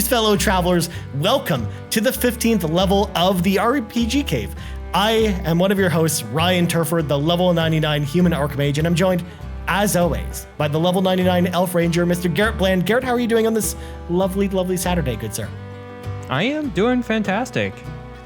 Greetings, fellow travelers. Welcome to the 15th level of the RPG Cave. I am one of your hosts, Ryan Turford, the level 99 human archmage, and I'm joined, as always, by the level 99 elf ranger, Mr. Garret Bland. Garret, how are you doing on this lovely, lovely Saturday, good sir? I am doing fantastic.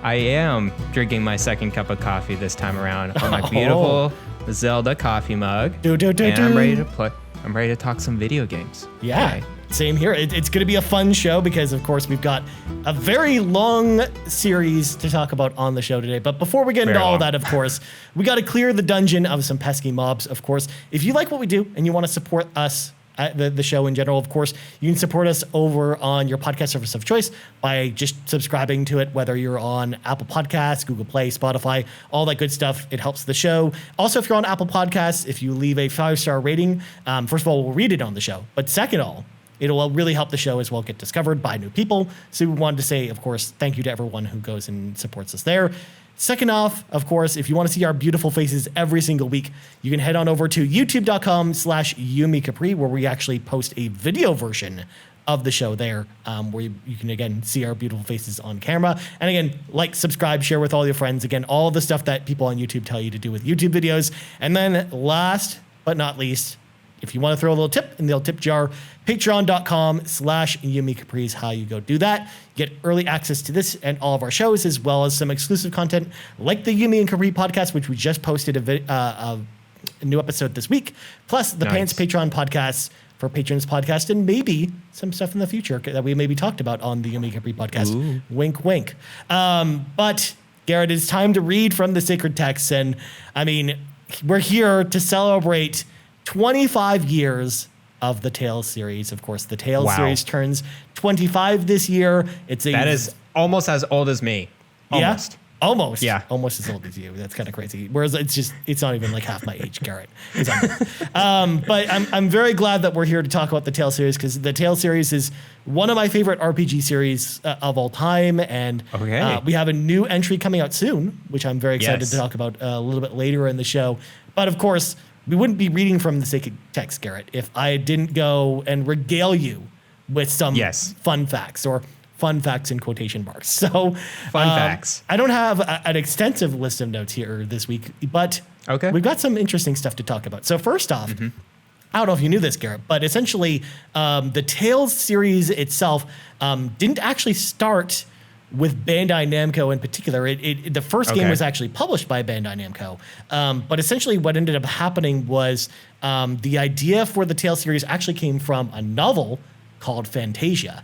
I am drinking my second cup of coffee this time around on my beautiful Zelda coffee mug. And I'm ready to play. I'm ready to talk some video games. Yeah. Okay. Same here. It's going to be a fun show because, of course, we've got a very long series to talk about on the show today. But before we get into all that, of course, we got to clear the dungeon of some pesky mobs, of course. If you like what we do and you want to support us at the show in general, of course, you can support us over on your podcast service of choice by just subscribing to it, whether you're on Apple Podcasts, Google Play, Spotify, all that good stuff. It helps the show. Also, if you're on Apple Podcasts, if you leave a 5-star rating, first of all, we'll read it on the show. But second of all, it'll really help the show as well get discovered by new people. So we wanted to say, of course, thank you to everyone who goes and supports us there. Second off, of course, if you want to see our beautiful faces every single week, you can head on over to youtube.com/YumiCapri, where we actually post a video version of the show there, where you can, again, see our beautiful faces on camera. And again, like, subscribe, share with all your friends. Again, all the stuff that people on YouTube tell you to do with YouTube videos. And then last but not least, if you want to throw a little tip in the old tip jar, patreon.com/YumiCapri is how you go do that. Get early access to this and all of our shows, as well as some exclusive content like the Yumi and Capri podcast, which we just posted a new episode this week, plus the Pants Patreon podcasts for patrons podcast, and maybe some stuff in the future that we maybe talked about on the Yumi Capri podcast. Ooh. Wink, wink. But Garret, it's time to read from the sacred texts. And I mean, we're here to celebrate 25 years of the Tales series. Of course, the Tales series turns 25 this year. That is almost as old as me. Almost. Yeah? Almost. Yeah. Almost as old as you. That's kind of crazy. Whereas it's not even like half my age, Garret. But I'm very glad that we're here to talk about the Tales series, because the Tales series is one of my favorite RPG series of all time. And we have a new entry coming out soon, which I'm very excited to talk about a little bit later in the show. But of course, we wouldn't be reading from the sacred text, Garret, if I didn't go and regale you with some fun facts, or fun facts in quotation marks. So fun facts. I don't have an extensive list of notes here this week, but we've got some interesting stuff to talk about. So first off, I don't know if you knew this, Garret, but essentially the Tales series itself didn't actually start with Bandai Namco in particular. The first game was actually published by Bandai Namco. But essentially what ended up happening was the idea for the Tales series actually came from a novel called Fantasia,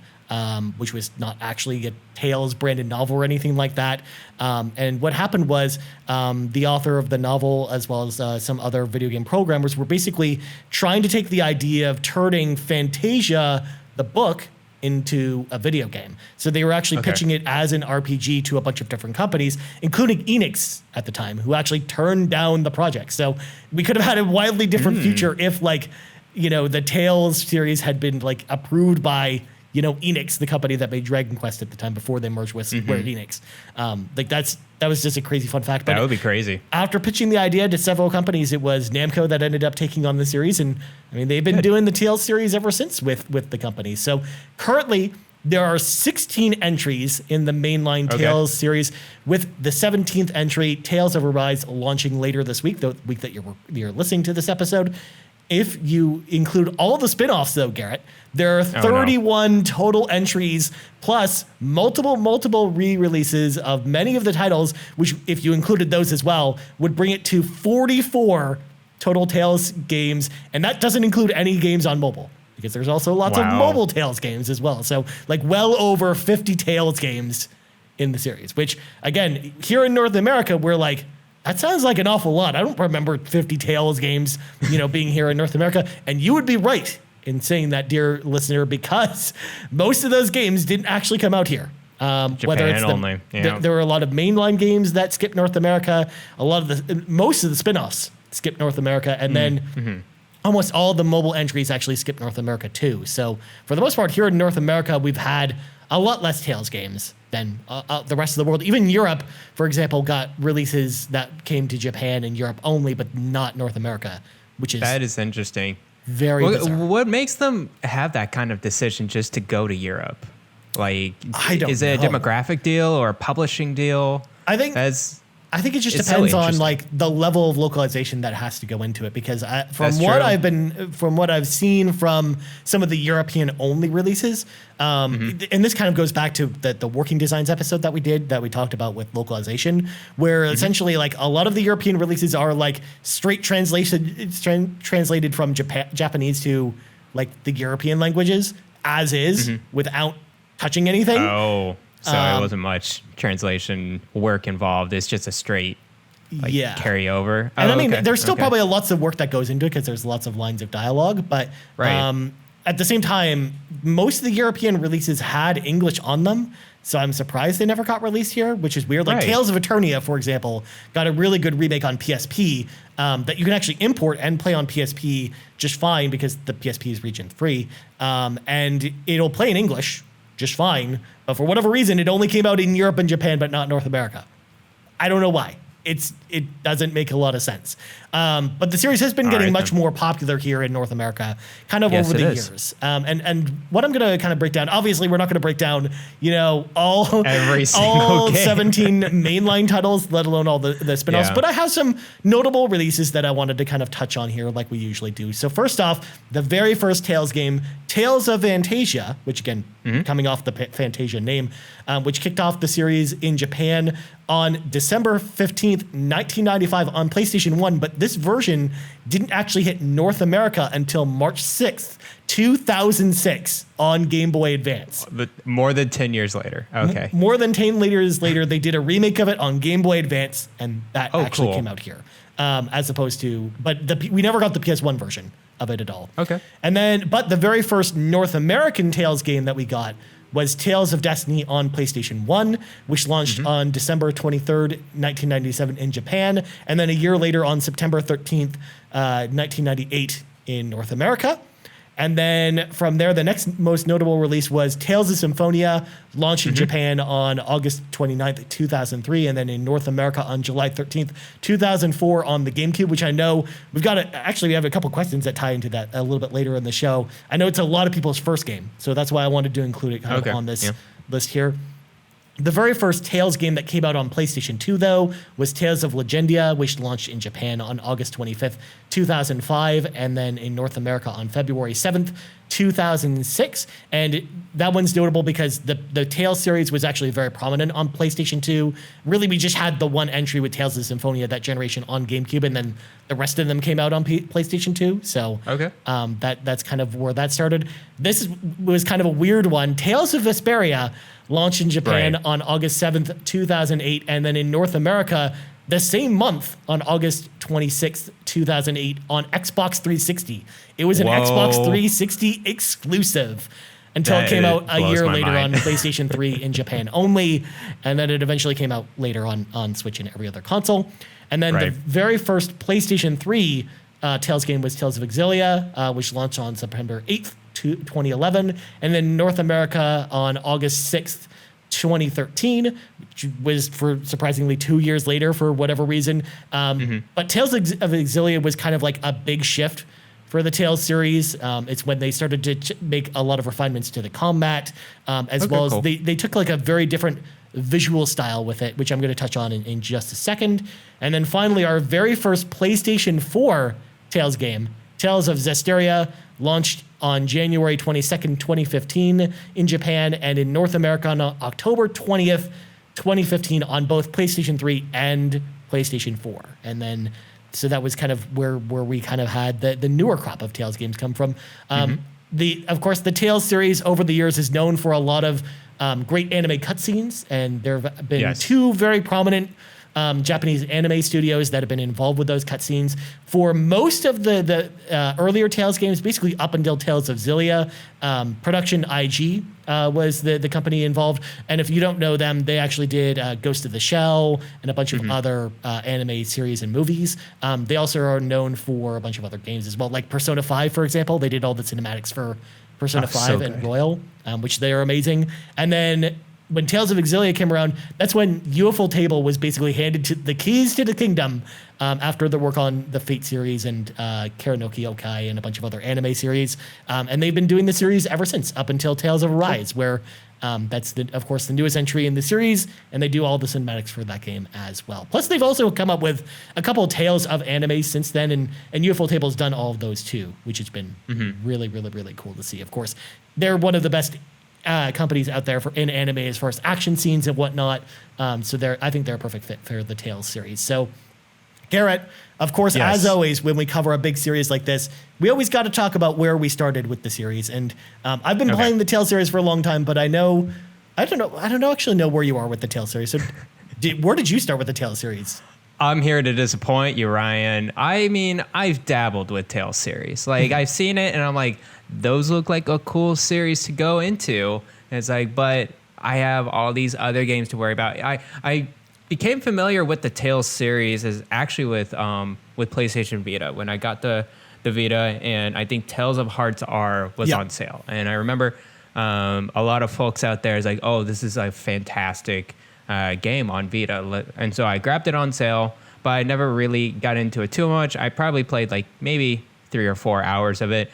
which was not actually a Tales branded novel or anything like that. And what happened was the author of the novel, as well as some other video game programmers, were basically trying to take the idea of turning Fantasia, the book, into a video game. So they were actually pitching it as an RPG to a bunch of different companies, including Enix at the time, who actually turned down the project. So we could have had a wildly different future if, like, the Tales series had been like approved by, Enix, the company that made Dragon Quest at the time before they merged with Square Enix. That was just a crazy fun fact. But that would be crazy. After pitching the idea to several companies, it was Namco that ended up taking on the series. And I mean, they've been doing the Tales series ever since with the company. So currently there are 16 entries in the mainline Tales series, with the 17th entry, Tales of Arise, launching later this week, the week that you're listening to this episode. If you include all the spin-offs, though, Garret, there are 31 total entries, plus multiple re-releases of many of the titles, which, if you included those as well, would bring it to 44 total Tales games. And that doesn't include any games on mobile, because there's also lots of mobile Tales games as well. So, like, well over 50 Tales games in the series, which, again, here in North America, we're like, that sounds like an awful lot. I don't remember 50 Tales games, being here in North America. And you would be right in saying that, dear listener, because most of those games didn't actually come out here. Japan only. There were a lot of mainline games that skipped North America. Most of the spin-offs skipped North America, and then almost all the mobile entries actually skipped North America too. So for the most part, here in North America, we've had a lot less Tales games than the rest of the world. Even Europe, for example, got releases that came to Japan and Europe only, but not North America, that is interesting. Very bizarre. What makes them have that kind of decision just to go to Europe? Like, I don't is it a know. demographic deal or a publishing deal? I think it just depends on like the level of localization that has to go into it, because from what I've seen from some of the European only releases, and this kind of goes back to the working designs episode that we talked about with localization, where essentially like a lot of the European releases are like straight translated from Japanese to like the European languages as is without touching anything. Oh. So it wasn't much translation work involved. It's just a straight carryover. And I mean, there's still probably lots of work that goes into it because there's lots of lines of dialogue. But at the same time, most of the European releases had English on them. So I'm surprised they never got released here, which is weird. Like Tales of Eternia, for example, got a really good remake on PSP that you can actually import and play on PSP just fine because the PSP is region free. And it'll play in English just fine, but for whatever reason, it only came out in Europe and Japan, but not North America. I don't know why. It doesn't make a lot of sense. But the series has been getting much more popular here in North America, kind of over the years. And what I'm going to kind of break down, obviously we're not going to break down, all 17 mainline titles, let alone all the spin-offs, but I have some notable releases that I wanted to kind of touch on here like we usually do. So first off, the very first Tales game, Tales of Fantasia, which again, coming off the Fantasia name, which kicked off the series in Japan on December 15th, 1995 on PlayStation 1, but this version didn't actually hit North America until March 6th, 2006 on Game Boy Advance. But more than 10 years later. Okay. More than 10 years later, they did a remake of it on Game Boy Advance, and that actually came out here. As opposed to, but we never got the PS1 version of it at all. Okay. And then, but the very first North American Tales game that we got was Tales of Destiny on PlayStation 1, which launched on December 23rd, 1997 in Japan, and then a year later on September 13th, 1998 in North America. And then from there, the next most notable release was Tales of Symphonia, launched in Japan on August 29th, 2003, and then in North America on July 13th, 2004 on the GameCube, which I know we have a couple questions that tie into that a little bit later in the show. I know it's a lot of people's first game, so that's why I wanted to include it kind of on this list here. The very first Tales game that came out on PlayStation 2, though, was Tales of Legendia, which launched in Japan on August 25th, 2005, and then in North America on February 7th, 2006. And that one's notable because the Tales series was actually very prominent on PlayStation 2. Really, we just had the one entry with Tales of Symphonia that generation on GameCube, and then the rest of them came out on PlayStation 2. So that's kind of where that started. This was kind of a weird one. Tales of Vesperia launched in Japan on August 7th, 2008, and then in North America the same month on August 26th, 2008 on Xbox 360. It was an Xbox 360 exclusive until it came out a year later on PlayStation 3 in Japan only, and then it eventually came out later on Switch and every other console. And then the very first PlayStation 3 Tales game was Tales of Exilia, which launched on September 8th, 2011, and then North America on August 6th, 2013, which was for surprisingly 2 years later for whatever reason. But Tales of Exilia was kind of like a big shift for the Tales series. It's when they started to make a lot of refinements to the combat, as they took like a very different visual style with it, which I'm going to touch on in just a second. And then finally, our very first PlayStation 4 Tales game, Tales of Zestria, launched on January 22nd, 2015 in Japan, and in North America on October 20th, 2015 on both PlayStation 3 and PlayStation 4. And then, so that was kind of where we kind of had the newer crop of Tales games come from. Of course, the Tales series over the years is known for a lot of great anime cutscenes, and there have been two very prominent Japanese anime studios that have been involved with those cutscenes. For most of the earlier Tales games, basically up until Tales of Xillia, Production IG was the company involved. And if you don't know them, they actually did Ghost of the Shell and a bunch of other anime series and movies. They also are known for a bunch of other games as well, like Persona 5, for example. They did all the cinematics for Persona 5 and Royal, which they are amazing. And then when Tales of Exilia came around, that's when UFO Table was basically handed to the keys to the kingdom after the work on the Fate series and Karanoki Yokai and a bunch of other anime series. And they've been doing the series ever since, up until Tales of Arise, where That's, of course, the newest entry in the series, and they do all the cinematics for that game as well. Plus, they've also come up with a couple of Tales of anime since then, and UFO Table's done all of those too, which has been really, really, really cool to see. Of course, they're one of the best companies out there in anime as far as action scenes and whatnot. So I think they're a perfect fit for the Tales series. So, Garrett, of course, as always, when we cover a big series like this, we always got to talk about where we started with the series. And I've been playing the Tales series for a long time, but I don't actually know where you are with the Tales series. So where did you start with the Tales series? I'm here to disappoint you, Ryan. I mean, I've dabbled with Tales series. Like, I've seen it, and I'm like, those look like a cool series to go into. And it's like, but I have all these other games to worry about. I became familiar with the Tales series as actually with PlayStation Vita when I got the Vita, and I think Tales of Hearts R was on sale. And I remember a lot of folks out there is like, oh, this is a fantastic game on Vita. And so I grabbed it on sale, but I never really got into it too much. I probably played like maybe 3 or 4 hours of it.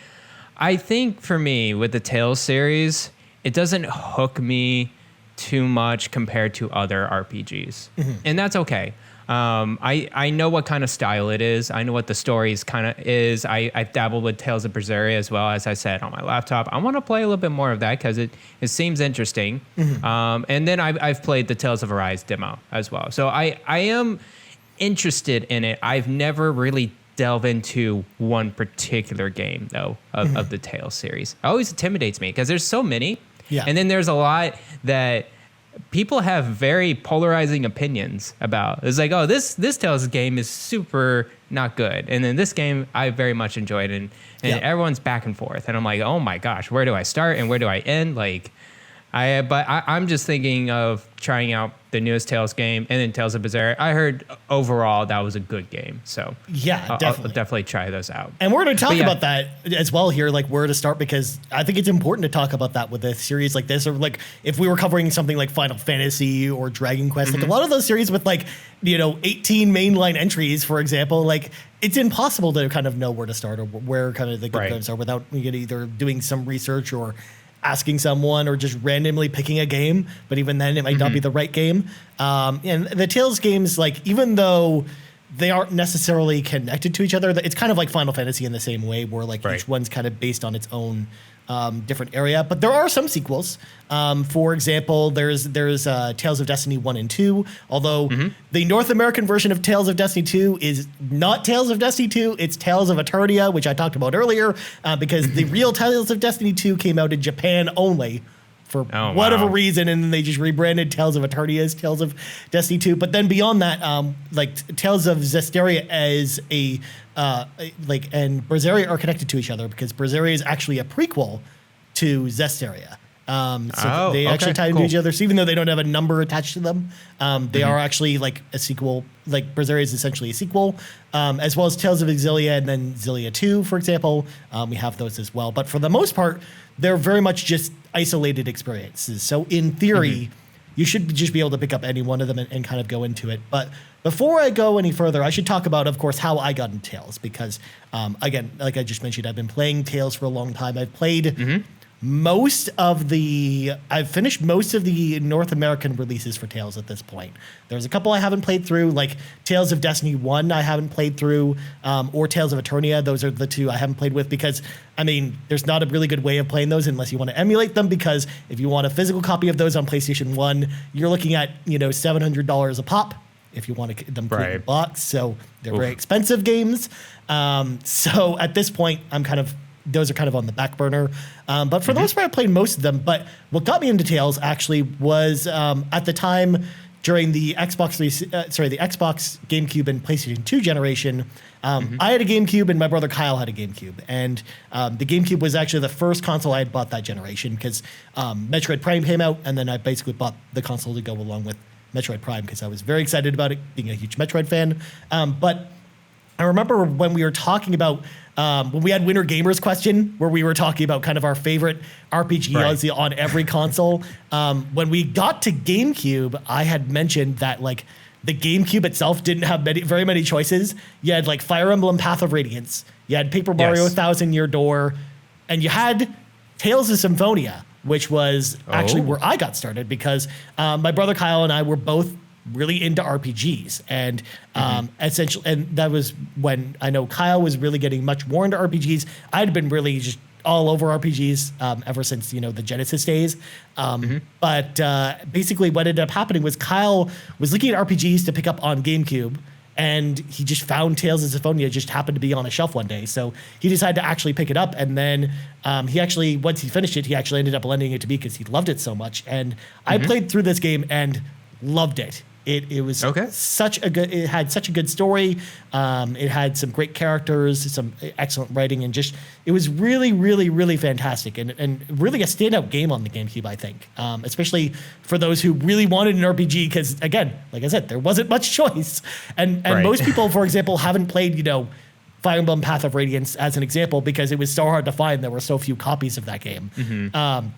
I think for me with the Tales series, it doesn't hook me too much compared to other RPGs. And that's okay. I know what kind of style it is. I know what the stories kind of is. I've dabbled with Tales of Berseria as well, as I said, on my laptop. I want to play a little bit more of that because it seems interesting. And then I've played the Tales of Arise demo as well. So I am interested in it. I've never really delved into one particular game, though, of the Tales series. It always intimidates me because there's so many. Yeah. And then there's a lot that people have very polarizing opinions about. It's like, oh, this Tales game is super not good. And then this game I very much enjoyed. And everyone's back and forth. And I'm like, oh my gosh, where do I start and where do I end? Like, I'm just thinking of trying out the newest Tales game and then Tales of Berseria. I heard overall that was a good game. So yeah, I'll definitely try those out. And we're going to talk about that as well here, like where to start, because I think it's important to talk about that with a series like this, or like if we were covering something like Final Fantasy or Dragon Quest, like a lot of those series with 18 mainline entries, for example, like it's impossible to kind of know where to start or where kind of the good games are without either doing some research or asking someone or just randomly picking a game, but even then it might not be the right game. And the Tales games, like, even though they aren't necessarily connected to each other, it's kind of like Final Fantasy in the same way, where like each one's kind of based on its own different area. But there are some sequels. For example, there's Tales of Destiny 1 and 2, although the North American version of Tales of Destiny 2 is not Tales of Destiny 2, it's Tales of Eternia, which I talked about earlier, because the real Tales of Destiny 2 came out in Japan only for whatever reason, and then they just rebranded Tales of Eternia as Tales of Destiny 2. But then beyond that, like Tales of Zestria as and Berseria are connected to each other because Berseria is actually a prequel to Zestria. So they actually tie into each other. So even though they don't have a number attached to them, they are actually like a sequel. Like Berseria is essentially a sequel, as well as Tales of Exilia and then Exilia 2, for example. We have those as well. But for the most part, they're very much just isolated experiences. So in theory, you should just be able to pick up any one of them and kind of go into it. But before I go any further, I should talk about, of course, how I got into Tales. Because, again, like I just mentioned, I've been playing Tales for a long time. I've played I've finished most of the North American releases for Tales at this point. There's a couple I haven't played through, like Tales of Destiny 1 I haven't played through, or Tales of Eternia. Those are the two I haven't played with because, I mean, there's not a really good way of playing those unless you want to emulate them, because if you want a physical copy of those on PlayStation 1, you're looking at, $700 a pop if you want them put in a box. So they're very expensive games. So at this point, those are kind of on the back burner. But for the most part, I played most of them. But what got me into Tales actually was at the time during the Xbox, GameCube, and PlayStation 2 generation. I had a GameCube and my brother Kyle had a GameCube. And the GameCube was actually the first console I had bought that generation because Metroid Prime came out, and then I basically bought the console to go along with Metroid Prime because I was very excited about it, being a huge Metroid fan. But I remember when we were talking about when we had Winter Gamers question, where we were talking about kind of our favorite RPG on every console. When we got to GameCube, I had mentioned that like the GameCube itself didn't have very many choices. You had like Fire Emblem Path of Radiance, you had Paper Mario 1000 Year Door, and you had Tales of Symphonia. which was actually where I got started because my brother Kyle and I were both really into RPGs, and essentially, and that was when I know Kyle was really getting much more into RPGs. I'd been really just all over RPGs ever since, the Genesis days. But basically what ended up happening was Kyle was looking at RPGs to pick up on GameCube, and he just found Tales of Symphonia just happened to be on a shelf one day. So he decided to actually pick it up. And then he actually, once he finished it, he actually ended up lending it to me because he loved it so much. And I played through this game and loved it. It was it had such a good story. It had some great characters, some excellent writing, and it was really, really, really fantastic and really a standout game on the GameCube, I think, especially for those who really wanted an RPG because, again, like I said, there wasn't much choice. And most people, for example, haven't played, Fire Emblem Path of Radiance as an example because it was so hard to find. There were so few copies of that game.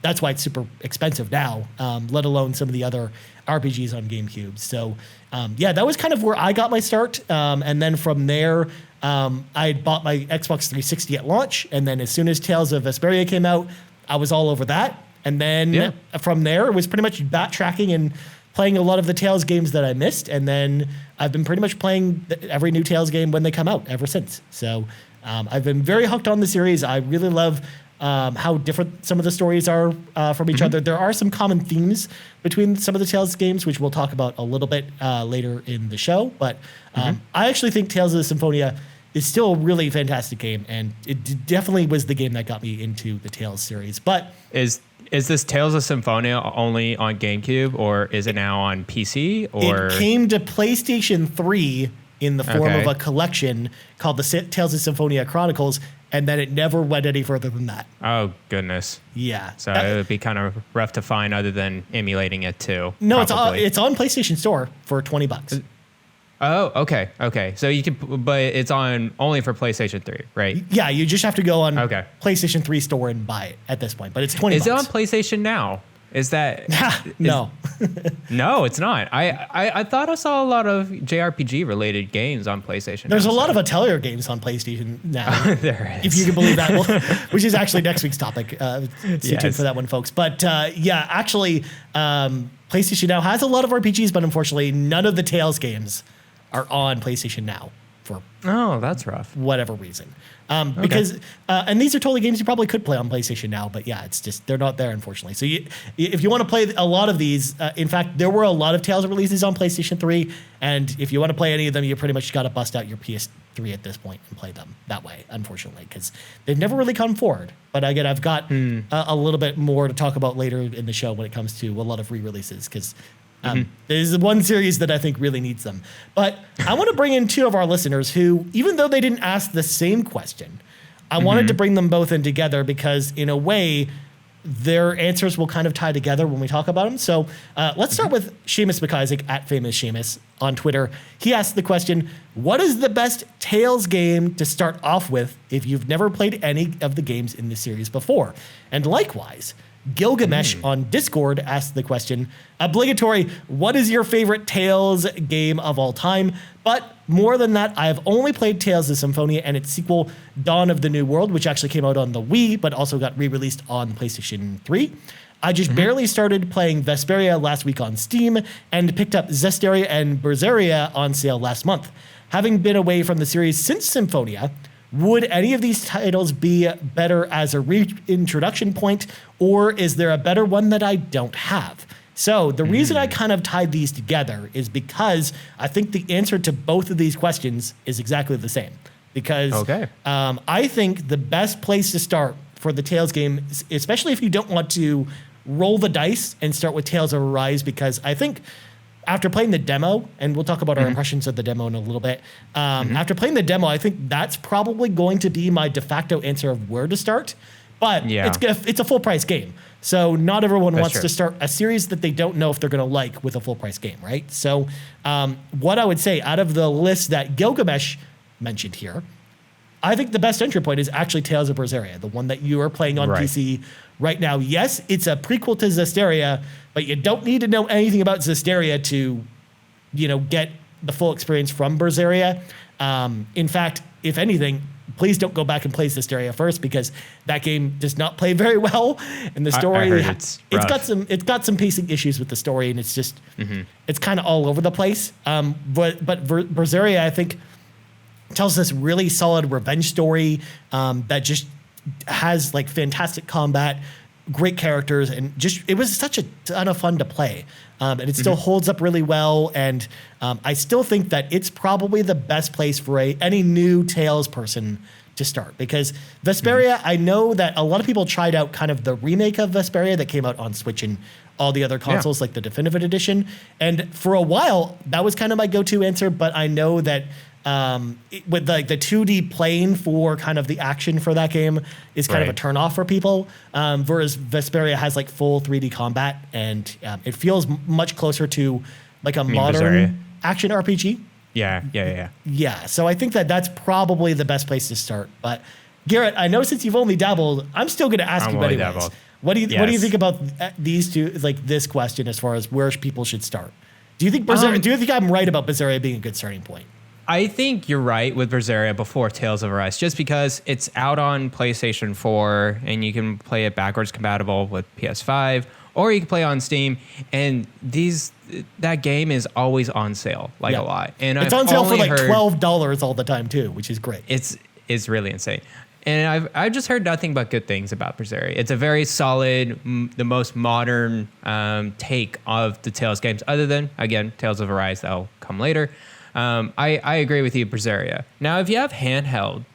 That's why it's super expensive now, let alone some of the other RPGs on GameCube. So that was kind of where I got my start. And then from there, I bought my Xbox 360 at launch. And then as soon as Tales of Vesperia came out, I was all over that. And then from there, it was pretty much backtracking and playing a lot of the Tales games that I missed. And then I've been pretty much playing every new Tales game when they come out ever since. So I've been very hooked on the series. I really love how different some of the stories are from each other. There are some common themes between some of the Tales games, which we'll talk about a little bit later in the show. But I actually think Tales of Symphonia is still a really fantastic game. And it definitely was the game that got me into the Tales series. But Is this Tales of Symphonia only on GameCube, or is it now on PC? Or it came to PlayStation 3 in the form of a collection called the Tales of Symphonia Chronicles, and then it never went any further than that. Oh, goodness. Yeah. So it would be kind of rough to find other than emulating it too. No, it's on PlayStation Store for $20. Oh, okay. So you can, but it's on only for PlayStation 3, right? Yeah, you just have to go on PlayStation 3 store and buy it at this point. But it's $20. Is it on PlayStation Now? Is that no? No, it's not. I thought I saw a lot of JRPG related games on PlayStation. There's a lot of Atelier games on PlayStation Now. There is, if you can believe that. Which is actually next week's topic. Stay tuned for that one, folks. But actually, PlayStation Now has a lot of RPGs, but unfortunately, none of the Tales games are on PlayStation Now for that's rough. Whatever reason. Because and these are totally games you probably could play on PlayStation Now, but it's just they're not there, unfortunately. So if you want to play a lot of these, in fact, there were a lot of Tales releases on PlayStation 3, and if you want to play any of them, you pretty much got to bust out your PS3 at this point and play them that way, unfortunately, because they've never really come forward. But again, I've got a little bit more to talk about later in the show when it comes to a lot of re-releases, because there's one series that I think really needs them. But I want to bring in two of our listeners who, even though they didn't ask the same question, I wanted to bring them both in together because, in a way, their answers will kind of tie together when we talk about them. So let's start with Seumas MacIsaac at Famous Seumas on Twitter. He asked the question, what is the best Tales game to start off with if you've never played any of the games in the series before? And likewise, Gilgamesh on Discord asked the question, Obligatory, what is your favorite Tales game of all time? But more than that, I have only played Tales of Symphonia and its sequel, Dawn of the New World, which actually came out on the Wii, but also got re-released on PlayStation 3. I just barely started playing Vesperia last week on Steam and picked up Zestria and Berseria on sale last month. Having been away from the series since Symphonia, would any of these titles be better as a reintroduction point, or is there a better one that I don't have? So the reason I kind of tied these together is because I think the answer to both of these questions is exactly the same. Because I think the best place to start for the Tales game, especially if you don't want to roll the dice and start with Tales of Arise, because I think after playing the demo, and we'll talk about our impressions of the demo in a little bit, after playing the demo, I think that's probably going to be my de facto answer of where to start. But it's a full price game. So not everyone wants to start a series that they don't know if they're going to like with a full price game, right? So what I would say out of the list that Gilgamesh mentioned here, I think the best entry point is actually Tales of Berseria, the one that you are playing on PC right now. Yes, it's a prequel to Zestria, but you don't need to know anything about Zestria to, get the full experience from Berseria. In fact, if anything, please don't go back and play Zestria first, because that game does not play very well, and the story it's got some pacing issues with the story, and it's just it's kind of all over the place. But Berseria, I think, tells this really solid revenge story that just has like fantastic combat, great characters, and just it was such a ton of fun to play. And it still holds up really well, and I still think that it's probably the best place for any new Tales person to start, because Vesperia, I know that a lot of people tried out kind of the remake of Vesperia that came out on Switch and all the other consoles, like the Definitive Edition, and for a while that was kind of my go-to answer, but I know that with like the 2D plane for kind of the action for that game is kind of a turn off for people, whereas Vesperia has like full 3D combat, and it feels much closer to like a modern Berseria action RPG. Yeah. So I think that that's probably the best place to start. But Garrett, I know since you've only dabbled, I'm still going to ask you anyways. What do you think about these two, like this question, as far as where people should start? Do you think do you think I'm right about Berseria being a good starting point? I think you're right with Berseria before Tales of Arise, just because it's out on PlayStation 4 and you can play it backwards compatible with PS5, or you can play on Steam. And that game is always on sale, like a lot. And it's on sale for like $12 all the time too, which is great. It's really insane. And I've just heard nothing but good things about Berseria. It's a very solid, the most modern take of the Tales games, other than, again, Tales of Arise, that'll come later. I agree with you, Berseria. Now, if you have handheld,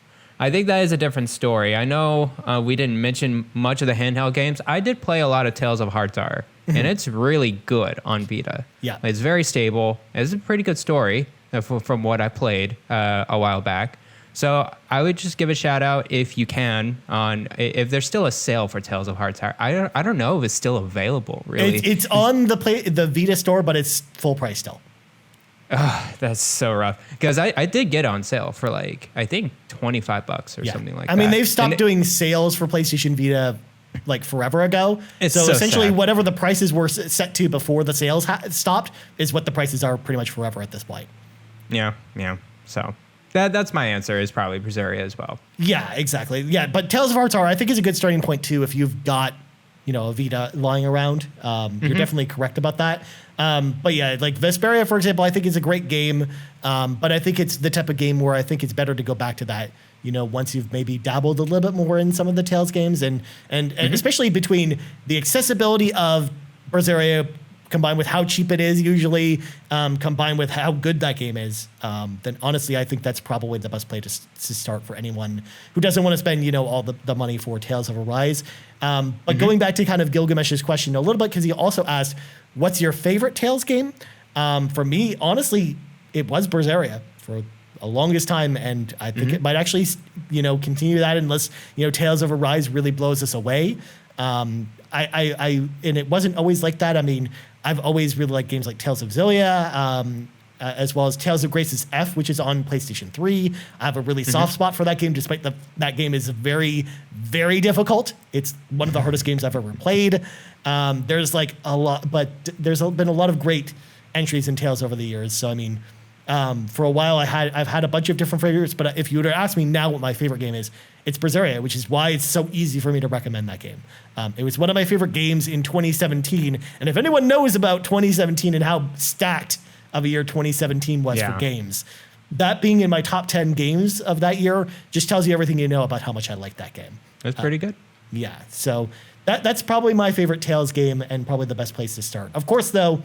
I think that is a different story. I know we didn't mention much of the handheld games. I did play a lot of Tales of Heartsar, and it's really good on Vita. Yeah, it's very stable. It's a pretty good story from what I played a while back. So I would just give a shout out if you can on if there's still a sale for Tales of Heartsar. I don't know if it's still available. Really, it's on the Vita store, but it's full price still. That's so rough, because I did get on sale for like I think $25 or something like that. I mean, they've stopped doing sales for PlayStation Vita like forever ago. So essentially, whatever the prices were set to before the sales stopped is what the prices are pretty much forever at this point. Yeah. So that's my answer, is probably Berseria as well. Yeah, exactly. Yeah, but Tales of Heartsar I think is a good starting point too if you've got a Vita lying around. You're definitely correct about that. But yeah, like Vesperia, for example, I think is a great game. But I think it's the type of game where I think it's better to go back to that, once you've maybe dabbled a little bit more in some of the Tales games, and especially between the accessibility of Berseria combined with how cheap it is usually, combined with how good that game is, then honestly, I think that's probably the best place to start for anyone who doesn't want to spend, all the money for Tales of Arise. But going back to kind of Gilgamesh's question a little bit, because he also asked, what's your favorite Tales game? For me, honestly, it was Berseria for the longest time, and I think it might actually, continue that unless, Tales of Arise really blows us away. And it wasn't always like that. I mean, I've always really liked games like Tales of Xillia, as well as Tales of Grace's F, which is on PlayStation 3. I have a really soft spot for that game, despite that game is very, very difficult. It's one of the hardest games I've ever played. There's like a lot, but there's been a lot of great entries in Tales over the years. So I mean, for a while I've had a bunch of different favorites, but if you were to ask me now what my favorite game is, it's Berseria, which is why it's so easy for me to recommend that game. It was one of my favorite games in 2017, and if anyone knows about 2017 and how stacked of a year 2017 was for games, that being in my top 10 games of that year just tells you everything you know about how much I like that game. That's pretty good. Yeah, so that's probably my favorite Tales game and probably the best place to start. Of course, though,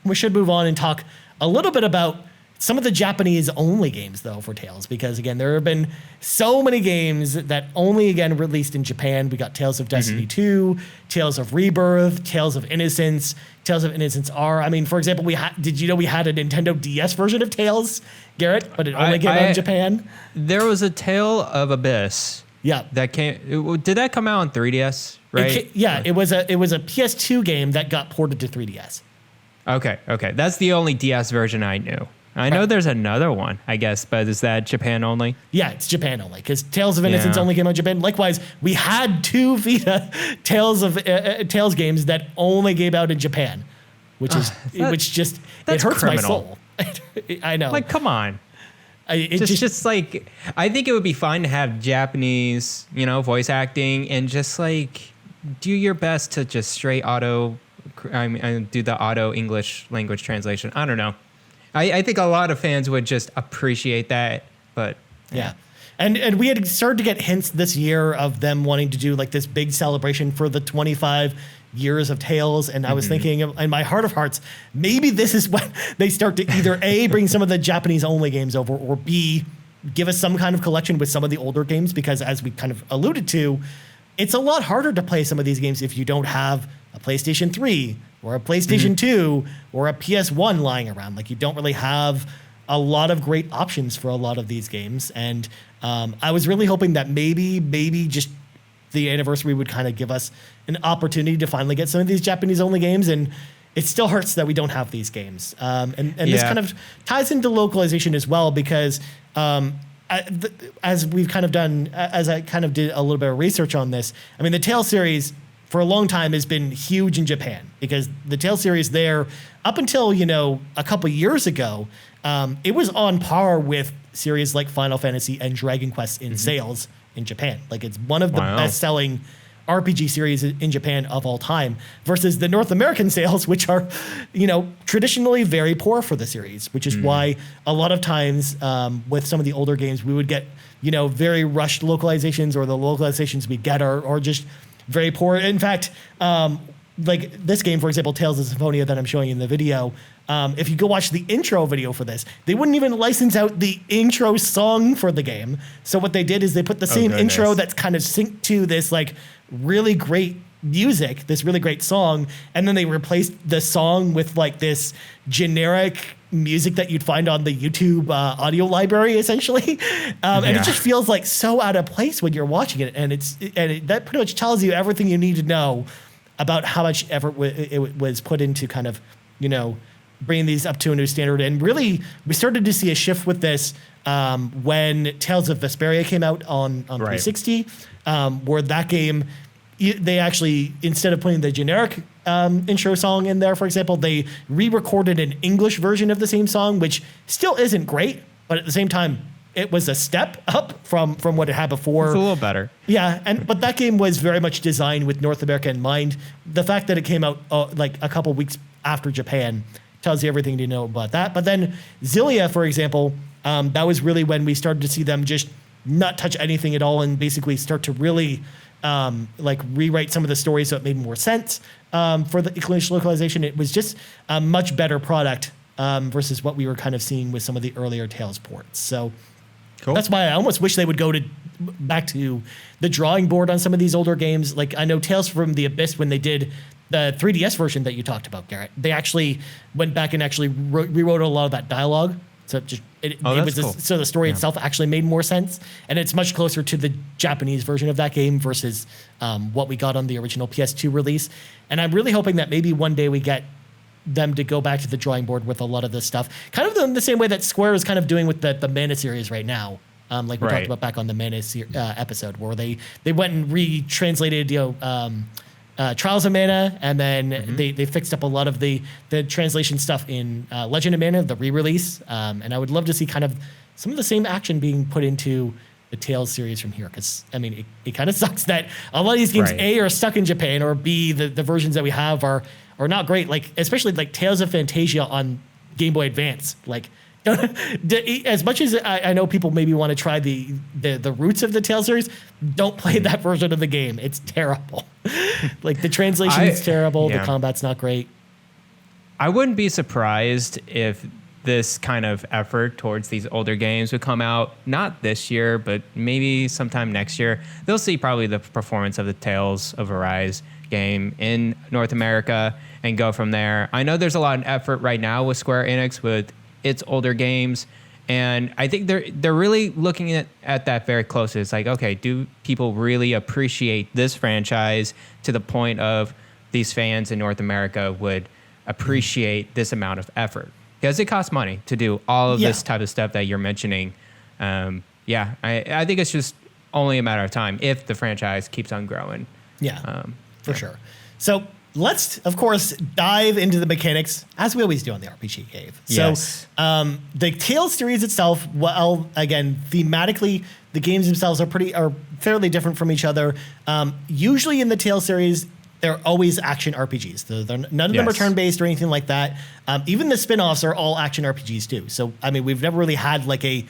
we should move on and talk a little bit about some of the Japanese-only games, though, for Tales, because, again, there have been so many games that only, again, released in Japan. We got Tales of Destiny 2, Tales of Rebirth, Tales of Innocence, Tales of Innocence R. I mean, for example, did you know we had a Nintendo DS version of Tales, Garrett, but it only came out in Japan? There was a Tale of Abyss. Yeah. That came. Did that come out on 3DS, right? It was a PS2 game that got ported to 3DS. Okay. That's the only DS version I knew. I know there's another one, I guess, but is that Japan only? Yeah, it's Japan only, because Tales of Innocence only came out in Japan. Likewise, we had two Vita Tales games that only came out in Japan, which is it hurts criminal. My soul. I know. Like, come on. Just like, I think it would be fun to have Japanese, voice acting, and just like do your best to just straight do the auto English language translation. I don't know. I think a lot of fans would just appreciate that, but yeah. And we had started to get hints this year of them wanting to do like this big celebration for the 25 years of Tales. And I was thinking in my heart of hearts, maybe this is when they start to either A, bring some of the Japanese only games over, or B, give us some kind of collection with some of the older games. Because as we kind of alluded to, it's a lot harder to play some of these games if you don't have a PlayStation 3 or a PlayStation 2 or a PS1 lying around. Like, you don't really have a lot of great options for a lot of these games. And I was really hoping that maybe just the anniversary would kind of give us an opportunity to finally get some of these Japanese only games. And it still hurts that we don't have these games. And this kind of ties into localization as well, because as we've kind of done, as I kind of did a little bit of research on this, I mean, the Tales series for a long time has been huge in Japan, because the Tales series there, up until, a couple years ago, it was on par with series like Final Fantasy and Dragon Quest in sales in Japan. Like, it's one of the best-selling RPG series in Japan of all time, versus the North American sales, which are, traditionally very poor for the series, which is why a lot of times with some of the older games, we would get, very rushed localizations, or the localizations we get are just very poor. In fact, like this game, for example, Tales of Symphonia that I'm showing you in the video, if you go watch the intro video for this, they wouldn't even license out the intro song for the game. So what they did is they put the same intro that's kind of synced to this like really great music, this really great song, and then they replaced the song with like this generic music that you'd find on the YouTube audio library, essentially. And it just feels like so out of place when you're watching it. And that pretty much tells you everything you need to know about how much effort it was put into kind of, bringing these up to a new standard. And really, we started to see a shift with this when Tales of Vesperia came out on 360, where that game, they actually, instead of putting the generic intro song in there, for example, they re-recorded an English version of the same song, which still isn't great, but at the same time, it was a step up from what it had before. It's a little better. Yeah, but that game was very much designed with North America in mind. The fact that it came out like a couple weeks after Japan tells you everything you know about that. But then Xillia, for example, that was really when we started to see them just not touch anything at all and basically start to really like rewrite some of the stories so it made more sense for the English localization. It was just a much better product versus what we were kind of seeing with some of the earlier Tales ports. So that's why I almost wish they would go back to the drawing board on some of these older games. Like, I know Tales from the Abyss, when they did the 3DS version that you talked about, Garrett, they actually went back and actually rewrote a lot of that dialogue. So so the story itself actually made more sense, and it's much closer to the Japanese version of that game versus what we got on the original PS2 release. And I'm really hoping that maybe one day we get them to go back to the drawing board with a lot of this stuff, kind of the same way that Square is kind of doing with the Mana series right now. Like we talked about back on the Mana episode, where they went and retranslated, Trials of Mana, and then they fixed up a lot of the translation stuff in Legend of Mana, the re-release. And I would love to see kind of some of the same action being put into the Tales series from here, because I mean, it kind of sucks that a lot of these games A, are stuck in Japan, or B, the versions that we have are not great. Like, especially like Tales of Fantasia on Game Boy Advance. Like, as much as I know people maybe want to try the roots of the Tales series, don't play that version of the game. It's terrible. Like, the translation is terrible. The combat's not great. I wouldn't be surprised if this kind of effort towards these older games would come out not this year, but maybe sometime next year. They'll see probably the performance of the Tales of Arise game in North America and go from there. I know there's a lot of effort right now with Square Enix with its older games, and I think they're really looking at that very closely. It's like, okay, do people really appreciate this franchise to the point of these fans in North America would appreciate this amount of effort? Because it costs money to do all of this type of stuff that you're mentioning. I think it's just only a matter of time if the franchise keeps on growing. For sure. So let's, of course, dive into the mechanics as we always do on the RPG Cave. Yes. So the Tales series itself, well, again, thematically, the games themselves are fairly different from each other. Usually in the Tales series, they're always action RPGs. None of them are turn-based or anything like that. Even the spin-offs are all action RPGs too. So, I mean, we've never really had like a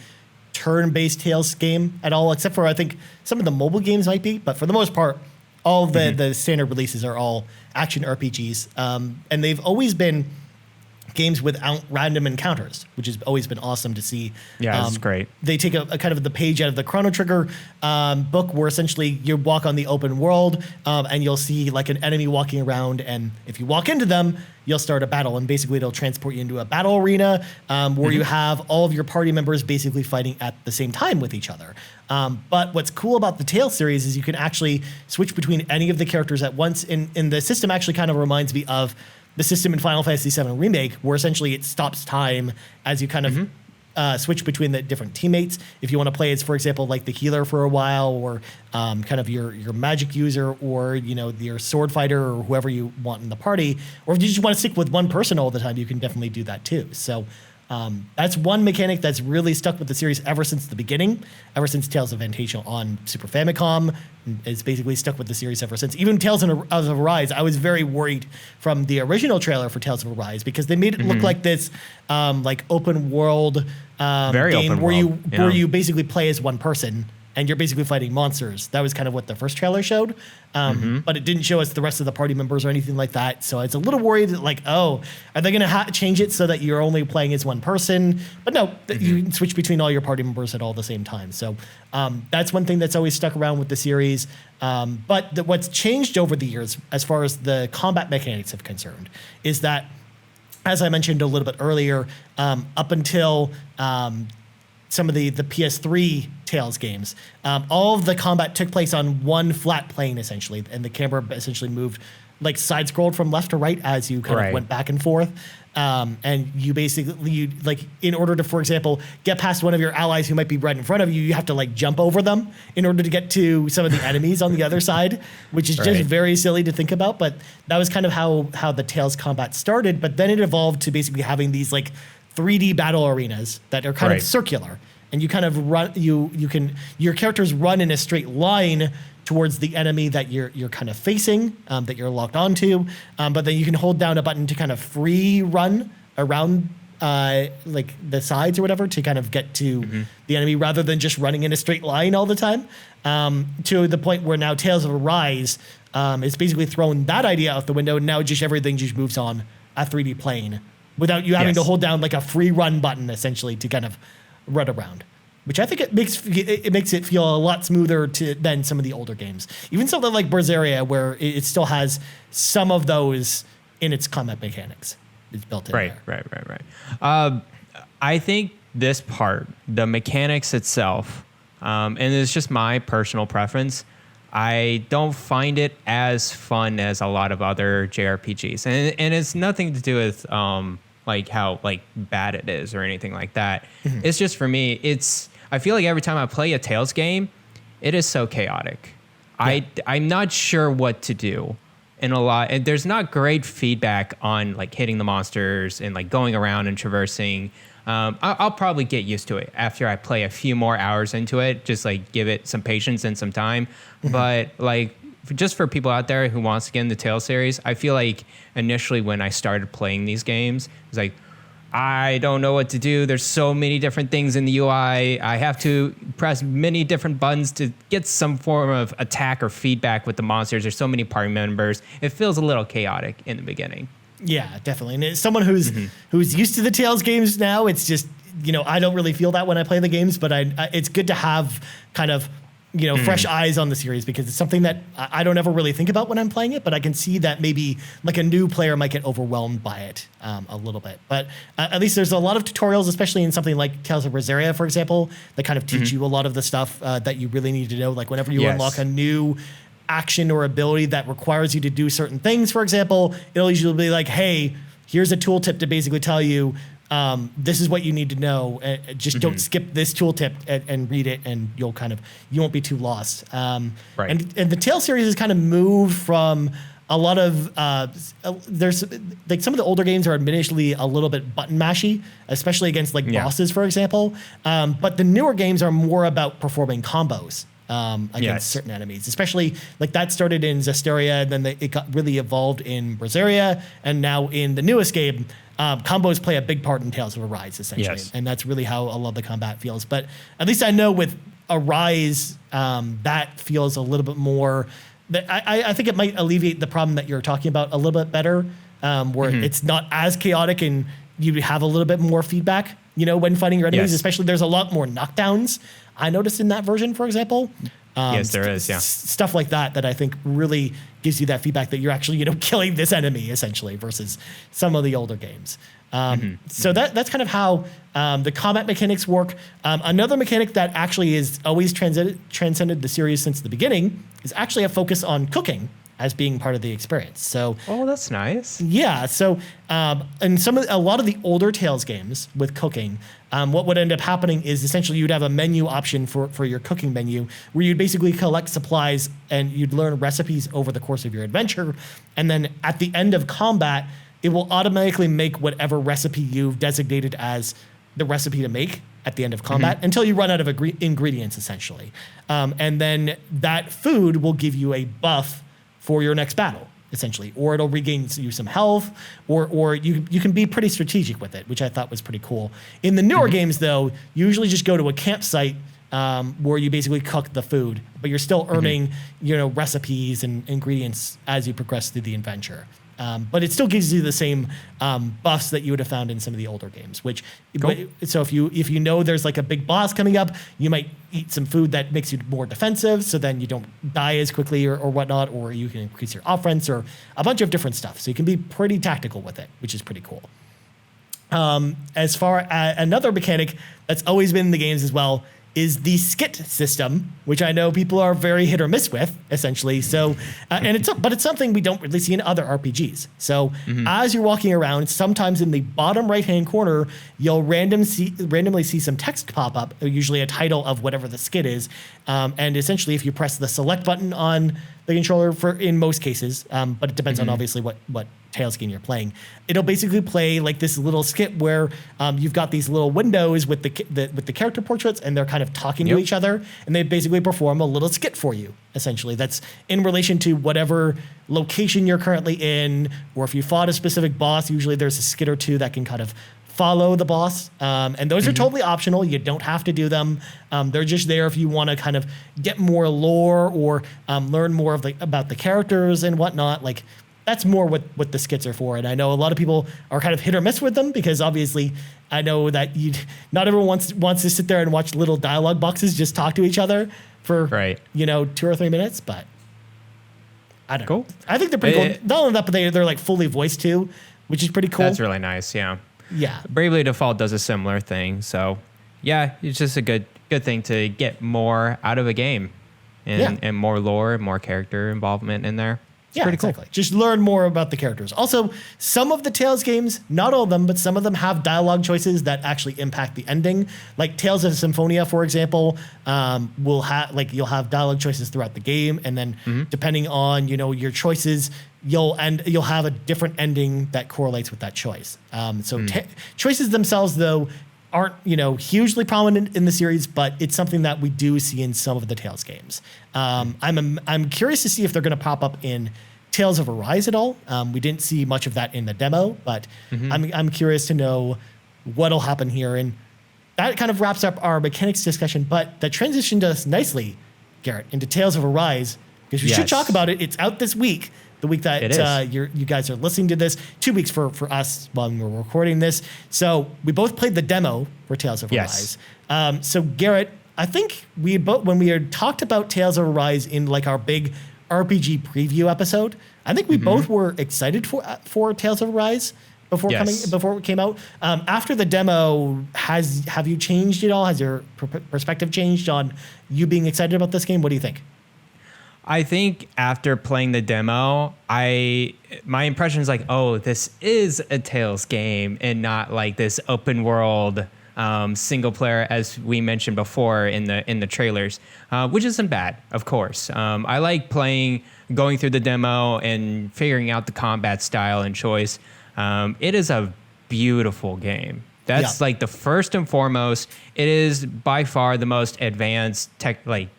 turn-based Tales game at all, except for I think some of the mobile games might be. But for the most part, all of the standard releases are all action RPGs. And they've always been games without random encounters, which has always been awesome to see. Yeah, it's great. They take a kind of the page out of the Chrono Trigger book, where essentially you walk on the open world and you'll see like an enemy walking around, and if you walk into them, you'll start a battle, and basically it'll transport you into a battle arena where you have all of your party members basically fighting at the same time with each other. But what's cool about the Tales series is you can actually switch between any of the characters at once, and the system actually kind of reminds me of the system in Final Fantasy VII Remake, where essentially it stops time as you kind of switch between the different teammates. If you want to play as, for example, like the healer for a while, or kind of your magic user, or your sword fighter, or whoever you want in the party, or if you just want to stick with one person all the time, you can definitely do that too. So that's one mechanic that's really stuck with the series ever since the beginning, ever since Tales of Fantasia on Super Famicom. It's basically stuck with the series ever since. Even Tales of Arise, I was very worried from the original trailer for Tales of Arise, because they made it look like this like open world game where you basically play as one person and you're basically fighting monsters. That was kind of what the first trailer showed. But it didn't show us the rest of the party members or anything like that. So I was a little worried that, like, oh, are they going to change it so that you're only playing as one person? But no, you can switch between all your party members at all the same time. So that's one thing that's always stuck around with the series. But what's changed over the years, as far as the combat mechanics are concerned, is that, as I mentioned a little bit earlier, up until some of the PS3 Tales games, all of the combat took place on one flat plane, essentially, and the camera essentially moved, like, side-scrolled from left to right as you kind of went back and forth. And you basically, like, in order to, for example, get past one of your allies who might be right in front of you, you have to, like, jump over them in order to get to some of the enemies on the other side, which is just very silly to think about. But that was kind of how the Tales combat started. But then it evolved to basically having these, like, 3D battle arenas that are kind of circular, and you kind of run. Your characters run in a straight line towards the enemy that you're kind of facing, that you're locked onto. But then you can hold down a button to kind of free run around like the sides or whatever to kind of get to the enemy, rather than just running in a straight line all the time. To the point where now Tales of Arise is basically throwing that idea out the window, and now just everything just moves on a 3D plane without you having to hold down like a free run button, essentially, to kind of run around, which I think it makes it feel a lot smoother than some of the older games. Even something like Berseria, where it still has some of those in its combat mechanics. It's built in there. Right. I think this part, the mechanics itself, and it's just my personal preference, I don't find it as fun as a lot of other JRPGs. And it's nothing to do with like how like bad it is or anything like that. It's just, for me, I feel like every time I play a Tales game, it is so chaotic. Yeah. I'm not sure what to do in a lot. And there's not great feedback on like hitting the monsters and like going around and traversing. I'll probably get used to it after I play a few more hours into it, just like give it some patience and some time. But like, just for people out there who wants to get into the Tales series, I feel like initially when I started playing these games, it's like, I don't know what to do. There's so many different things in the UI. I have to press many different buttons to get some form of attack or feedback with the monsters. There's so many party members. It feels a little chaotic in the beginning. Yeah, definitely. And as someone who's used to the Tales games now, it's just, I don't really feel that when I play the games, but it's good to have kind of, fresh eyes on the series, because it's something that I don't ever really think about when I'm playing it, but I can see that maybe like a new player might get overwhelmed by it a little bit. But at least there's a lot of tutorials, especially in something like Tales of Berseria, for example, that kind of teach you a lot of the stuff that you really need to know. Like whenever you unlock a new action or ability that requires you to do certain things, for example, it'll usually be like, hey, here's a tooltip to basically tell you this is what you need to know. Just don't skip this tooltip and read it, and you won't be too lost. And the Tales series has kind of moved from a lot of there's like some of the older games are admittedly a little bit button mashy, especially against like bosses, for example. But the newer games are more about performing combos against certain enemies, especially like that started in Zestria, and then it got really evolved in Berseria, and now in the newest game, combos play a big part in Tales of Arise, essentially, and that's really how a lot of the combat feels. But at least I know with Arise, that feels a little bit more. I think it might alleviate the problem that you're talking about a little bit better, where it's not as chaotic and you have a little bit more feedback, when fighting your enemies, especially there's a lot more knockdowns. I noticed in that version, for example. Yes, there is, stuff like that I think really gives you that feedback that you're actually, killing this enemy essentially versus some of the older games. So that's kind of how the combat mechanics work. Another mechanic that actually is always transcended the series since the beginning is actually a focus on cooking as being part of the experience. So, that's nice. Yeah. So, and a lot of the older Tales games with cooking, what would end up happening is essentially you'd have a menu option for your cooking menu where you'd basically collect supplies and you'd learn recipes over the course of your adventure. And then at the end of combat, it will automatically make whatever recipe you've designated as the recipe to make at the end of combat until you run out of ingredients, essentially. And then that food will give you a buff for your next battle, essentially, or it'll regain you some health, or you can be pretty strategic with it, which I thought was pretty cool. In the newer games, though, you usually just go to a campsite where you basically cook the food, but you're still earning, recipes and ingredients as you progress through the adventure. But it still gives you the same buffs that you would have found in some of the older games. So if you know there's like a big boss coming up, you might eat some food that makes you more defensive, so then you don't die as quickly or whatnot, or you can increase your offense or a bunch of different stuff. So you can be pretty tactical with it, which is pretty cool. As far as another mechanic that's always been in the games as well is the skit system, which I know people are very hit or miss with, essentially. So, but it's something we don't really see in other RPGs. So, as you're walking around, sometimes in the bottom right-hand corner, you'll randomly see some text pop up, usually a title of whatever the skit is, and essentially, if you press the select button on the controller, in most cases, but it depends on obviously what Tales game you're playing, it'll basically play like this little skit where you've got these little windows with the character portraits, and they're kind of talking to each other, and they basically perform a little skit for you, essentially. That's in relation to whatever location you're currently in, or if you fought a specific boss, usually there's a skit or two that can kind of follow the boss, and those are totally optional. You don't have to do them. They're just there if you want to kind of get more lore or learn more about the characters and whatnot. Like, that's more what the skits are for. And I know a lot of people are kind of hit or miss with them, because obviously I know that not everyone wants to sit there and watch little dialogue boxes just talk to each other for 2 or 3 minutes. But I don't know. I think they're pretty cool. Not only that, but they're like fully voiced too, which is pretty cool. That's really nice. Yeah. Yeah. Bravely Default does a similar thing. So yeah, it's just a good thing to get more out of a game, and more lore, more character involvement in there. It's pretty cool. Just learn more about the characters. Also, some of the Tales games, not all of them, but some of them have dialogue choices that actually impact the ending. Like Tales of Symphonia, for example, will have you'll have dialogue choices throughout the game, and then depending on your choices, you'll have a different ending that correlates with that choice. Choices themselves, though, aren't hugely prominent in the series, but it's something that we do see in some of the Tales games. I'm curious to see if they're going to pop up in Tales of Arise at all. We didn't see much of that in the demo, but I'm curious to know what'll happen here. And that kind of wraps up our mechanics discussion, but that transitioned us nicely, Garrett, into Tales of Arise, because we should talk about it. It's out this week, the week that you guys are listening to this, 2 weeks for us while we're recording this. So we both played the demo for Tales of Arise. So Garrett, I think when we had talked about Tales of Arise in like our big RPG preview episode, I think we both were excited for Tales of Arise before it came out. After the demo, have you changed at all? Has your perspective changed on you being excited about this game? What do you think? I think after playing the demo, my impression is like, oh, this is a Tales game and not like this open world single player, as we mentioned before in the trailers, which isn't bad, of course. I like playing going through the demo and figuring out the combat style and choice, it is a beautiful game. That's like the first and foremost. It is by far the most advanced like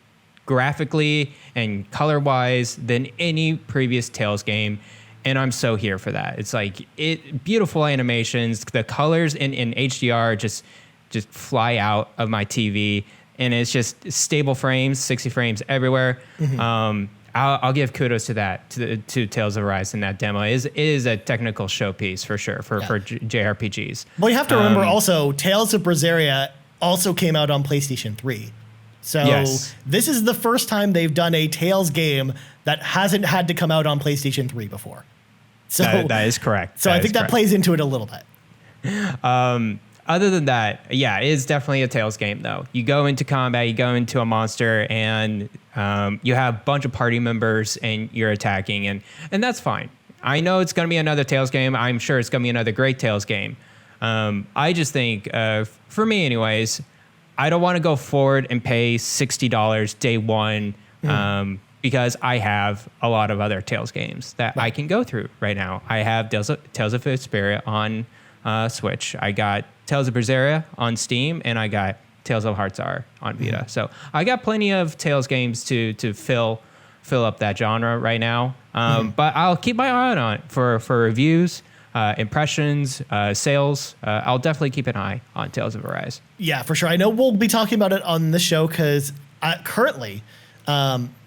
graphically and color wise than any previous Tales game. And I'm so here for that. It's like beautiful animations. The colors in HDR just fly out of my TV, and it's just stable frames, 60 frames everywhere. I'll give kudos to that, to Tales of Arise in that demo. It is a technical showpiece for sure for JRPGs. Well, you have to remember also, Tales of Berseria also came out on PlayStation 3. So this is the first time they've done a Tales game that hasn't had to come out on PlayStation 3 before. So that is correct. So I think that plays into it a little bit. Other than that, it is definitely a Tales game, though. You go into combat, you go into a monster, and you have a bunch of party members, and you're attacking, and that's fine. I know it's going to be another Tales game. I'm sure it's going to be another great Tales game. I just think, for me anyways, I don't want to go forward and pay $60 day one because I have a lot of other Tales games that I can go through right now. I have Tales of Vesperia on Switch. I got Tales of Berseria on Steam, and I got Tales of Heartsar on Vita. So I got plenty of Tales games to fill up that genre right now. But I'll keep my eye on it for reviews, impressions, sales. I'll definitely keep an eye on Tales of Arise. Yeah, for sure. I know we'll be talking about it on this show because currently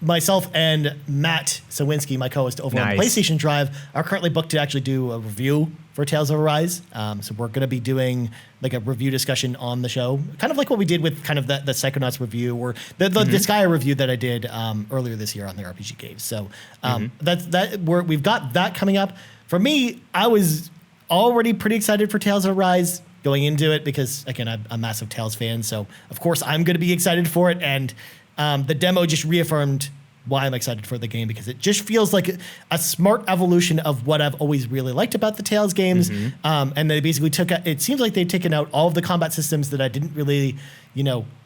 myself and Matt Sawinski, my co-host over on PlayStation Drive, are currently booked to actually do a review for Tales of Arise. So we're going to be doing like a review discussion on the show, kind of like what we did with kind of the Psychonauts review or the Disgaea review that I did earlier this year on the RPG Cave. So we've got that coming up. For me, I was already pretty excited for Tales of Arise going into it because, again, I'm a massive Tales fan. So, of course, I'm going to be excited for it. And the demo just reaffirmed why I'm excited for the game because it just feels like a smart evolution of what I've always really liked about the Tales games. And they basically it seems like they've taken out all of the combat systems that I didn't really,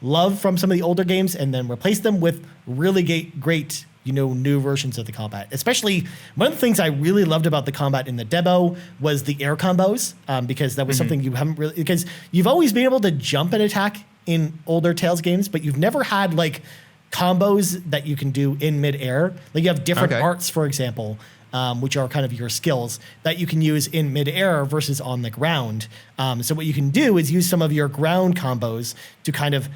love from some of the older games and then replaced them with really great new versions of the combat. Especially one of the things I really loved about the combat in the demo was the air combos, because that was something you haven't really, because you've always been able to jump and attack in older Tales games, but you've never had like combos that you can do in midair. Like you have different arts, for example, which are kind of your skills that you can use in midair versus on the ground. So what you can do is use some of your ground combos to kind of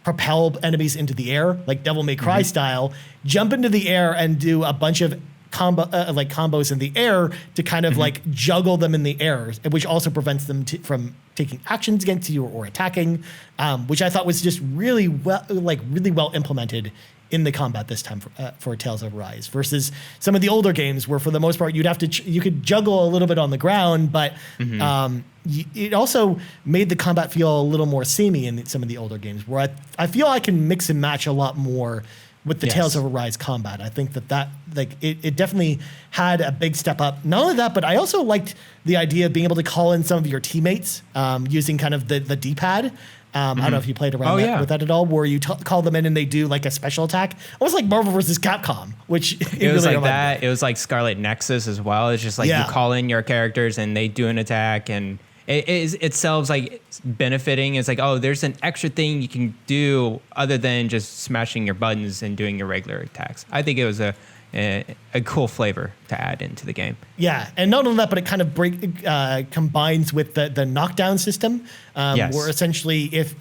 propel enemies into the air, like Devil May Cry style, jump into the air and do a bunch of combos in the air to kind of like juggle them in the air, which also prevents them from taking actions against you or attacking, which I thought was just really well implemented in the combat this time for Tales of Arise versus some of the older games where for the most part you could juggle a little bit on the ground, but it also made the combat feel a little more samey in some of the older games where I feel I can mix and match a lot more with the Tales of Arise combat. I think that it definitely had a big step up. Not only that, but I also liked the idea of being able to call in some of your teammates using kind of the D-pad. I don't know if you played around with that at all, where you call them in and they do like a special attack. Almost like Marvel vs. Capcom, which it was really like that. It was like Scarlet Nexus as well. It's just like you call in your characters and they do an attack, and it sells like benefiting. It's like, oh, there's an extra thing you can do other than just smashing your buttons and doing your regular attacks. I think it was a cool flavor to add into the game. Yeah, and not only that, but it kind of combines with the knockdown system, where essentially if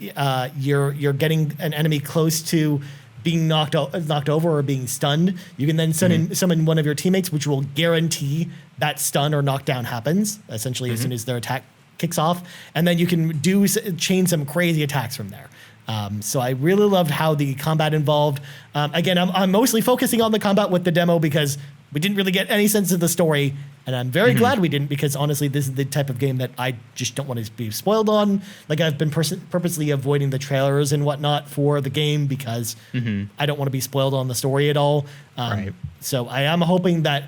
you're getting an enemy close to being knocked over or being stunned, you can then summon one of your teammates, which will guarantee that stun or knockdown happens, essentially as soon as their attack kicks off, and then you can chain some crazy attacks from there. So I really loved how the combat involved. Again, I'm mostly focusing on the combat with the demo because we didn't really get any sense of the story, and I'm very glad we didn't because honestly, this is the type of game that I just don't want to be spoiled on. Like I've been purposely avoiding the trailers and whatnot for the game because I don't want to be spoiled on the story at all. So I am hoping I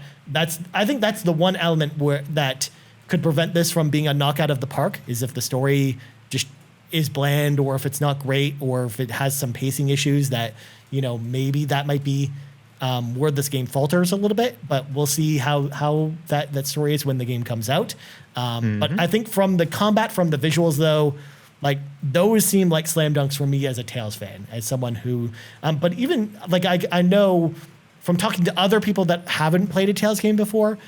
think that's the one element that could prevent this from being a knockout of the park is if the story just is bland or if it's not great or if it has some pacing issues that, maybe that might be where this game falters a little bit, but we'll see how that story is when the game comes out. But I think from the combat, from the visuals, though, like those seem like slam dunks for me as a Tales fan, as someone who, but even like I know from talking to other people that haven't played a Tales game before,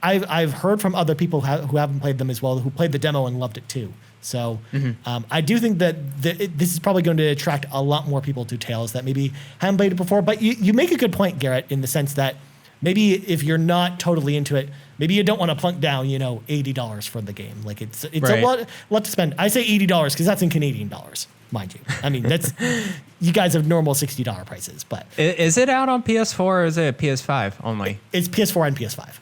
I've heard from other people who haven't played them as well, who played the demo and loved it too. So I do think that this is probably going to attract a lot more people to Tales that maybe haven't played it before. But you make a good point, Garrett, in the sense that maybe if you're not totally into it, maybe you don't want to plunk down, $80 for the game. Like it's right. a lot to spend. I say $80 because that's in Canadian dollars, mind you. I mean, that's you guys have normal $60 prices, but is it out on PS4 or is it PS5 only? It's PS4 and PS5.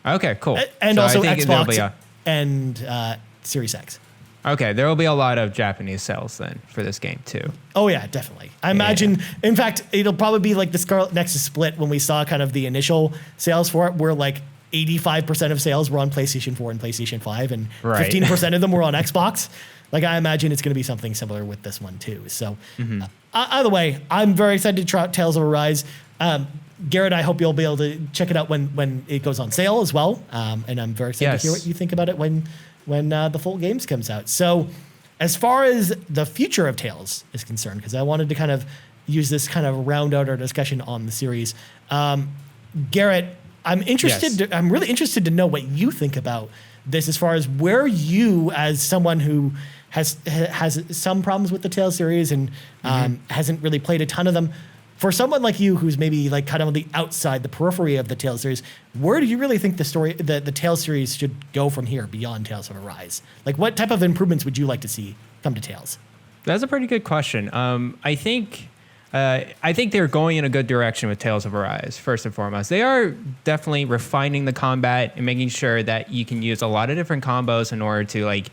Okay, cool. And so also Xbox and Series X. Okay, there will be a lot of Japanese sales then for this game too. Oh yeah, definitely. I imagine, in fact, it'll probably be like the Scarlet Nexus split when we saw kind of the initial sales for it, where like 85% of sales were on PlayStation 4 and PlayStation 5, and 15% of them were on Xbox. Like I imagine it's going to be something similar with this one too. So either way, I'm very excited to try out Tales of Arise. Garrett, I hope you'll be able to check it out when it goes on sale as well. And I'm very excited to hear what you think about it when the full games comes out. So as far as the future of Tales is concerned, because I wanted to kind of use this kind of round out our discussion on the series, Garrett, I'm really interested to know what you think about this as far as where you, as someone who has some problems with the Tales series and hasn't really played a ton of them, for someone like you who's maybe like kind of on the outside, the periphery of the Tales series, where do you really think the Tales series should go from here beyond Tales of Arise? Like what type of improvements would you like to see come to Tales? That's a pretty good question. I think they're going in a good direction with Tales of Arise, first and foremost. They are definitely refining the combat and making sure that you can use a lot of different combos in order to like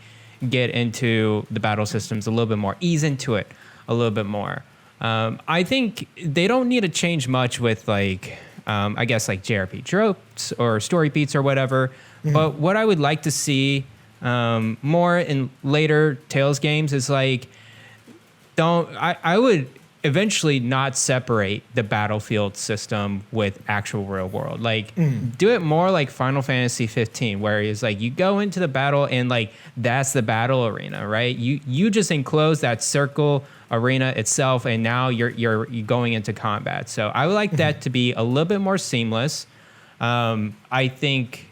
get into the battle systems a little bit more, ease into it a little bit more. I think they don't need to change much with like, I guess like JRPG tropes or story beats or whatever. But what I would like to see more in later Tales games is like, I would eventually not separate the battlefield system with actual real world. Like do it more like Final Fantasy 15, where it's like you go into the battle and like that's the battle arena, right? You just enclose that circle arena itself, and now you're going into combat. So I would like that to be a little bit more seamless. I think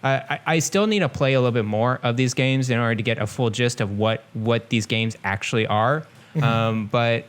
I still need to play a little bit more of these games in order to get a full gist of what these games actually are. But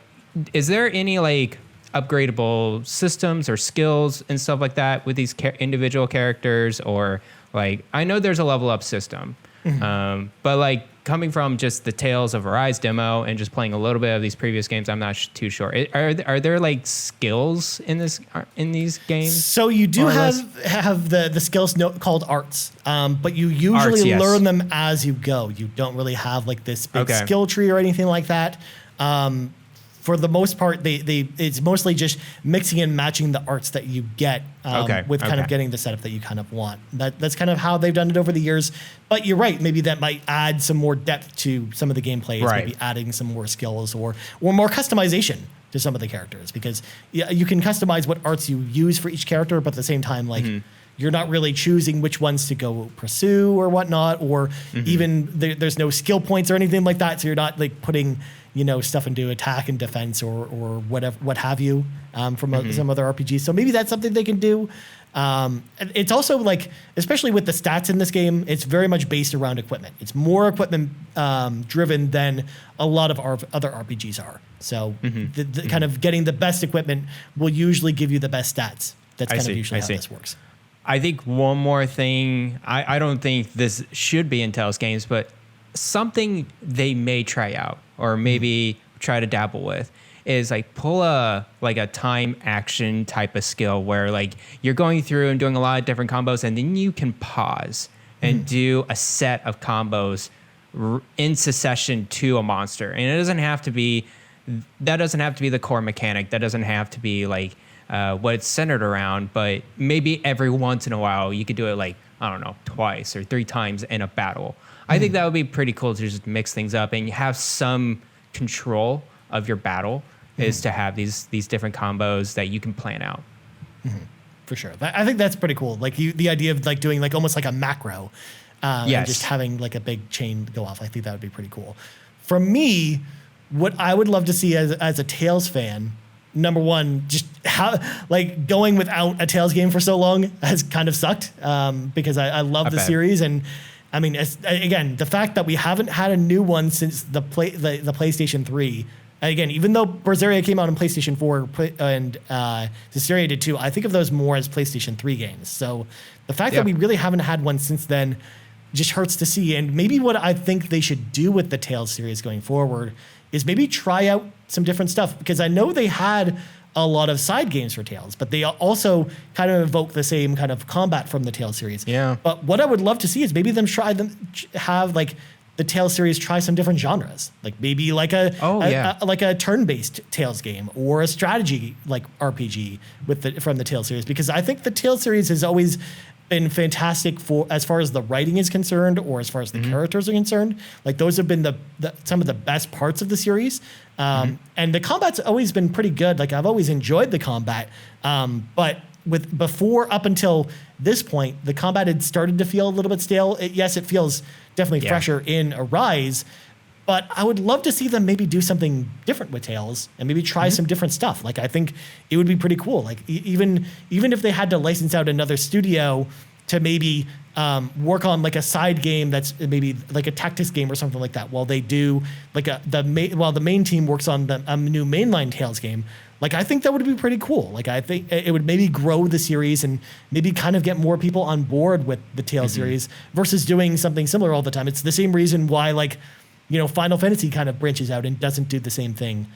is there any like upgradable systems or skills and stuff like that with these individual characters? Or like, I know there's a level up system, but like coming from just the Tales of Arise demo and just playing a little bit of these previous games, I'm not too sure. Are there like skills in these games? So you do have the skills called arts, but you usually learn them as you go. You don't really have like this big skill tree or anything like that. For the most part, it's mostly just mixing and matching the arts that you get with kind of getting the setup that you kind of want. That's kind of how they've done it over the years. But you're right, maybe that might add some more depth to some of the gameplay, maybe adding some more skills or more customization to some of the characters, because you can customize what arts you use for each character, but at the same time, like you're not really choosing which ones to go pursue or whatnot, or even there's no skill points or anything like that, so you're not like putting stuff into attack and defense or whatever, what have you, from some other RPGs. So maybe that's something they can do. It's also like, especially with the stats in this game, it's very much based around equipment. It's more equipment driven than a lot of our other RPGs are. So the kind of getting the best equipment will usually give you the best stats. That's kind of usually how this works. I think one more thing, I don't think this should be in Tales games, but something they may try out or maybe try to dabble with is like pull a time action type of skill where like you're going through and doing a lot of different combos, and then you can pause and do a set of combos in succession to a monster. And that doesn't have to be the core mechanic. That doesn't have to be like what it's centered around, but maybe every once in a while you could do it like, I don't know, twice or 3 times in a battle. I think that would be pretty cool to just mix things up and you have some control of your battle is to have these different combos that you can plan out. For sure. I think that's pretty cool. Like the idea of like doing like almost like a macro, and just having like a big chain go off. I think that would be pretty cool. For me, what I would love to see as a Tales fan, number one, just how like going without a Tales game for so long has kind of sucked, because I love the series. And I mean, again, the fact that we haven't had a new one since the PlayStation 3. And again, even though Berseria came out on PlayStation 4 and Zestria did too, I think of those more as PlayStation 3 games. So the fact that we really haven't had one since then just hurts to see. And maybe what I think they should do with the Tales series going forward is maybe try out some different stuff, because I know they had a lot of side games for Tales, but they also kind of evoke the same kind of combat from the Tales series. Yeah. But what I would love to see is maybe have like the Tales series try some different genres, like maybe like a turn-based Tales game or a strategy like RPG from the Tales series, because I think the Tales series has always been fantastic for as far as the writing is concerned, or as far as the characters are concerned. Like those have been some of the best parts of the series, and the combat's always been pretty good. Like I've always enjoyed the combat, but up until this point, the combat had started to feel a little bit stale. It feels definitely fresher in Arise, but I would love to see them maybe do something different with Tales and maybe try some different stuff. Like I think it would be pretty cool. Like even if they had to license out another studio to maybe work on like a side game that's maybe like a tactics game or something like that, while they do like while the main team works on a new mainline Tales game. Like, I think that would be pretty cool. Like, I think it would maybe grow the series and maybe kind of get more people on board with the Tales series versus doing something similar all the time. It's the same reason why, like, Final Fantasy kind of branches out and doesn't do the same thing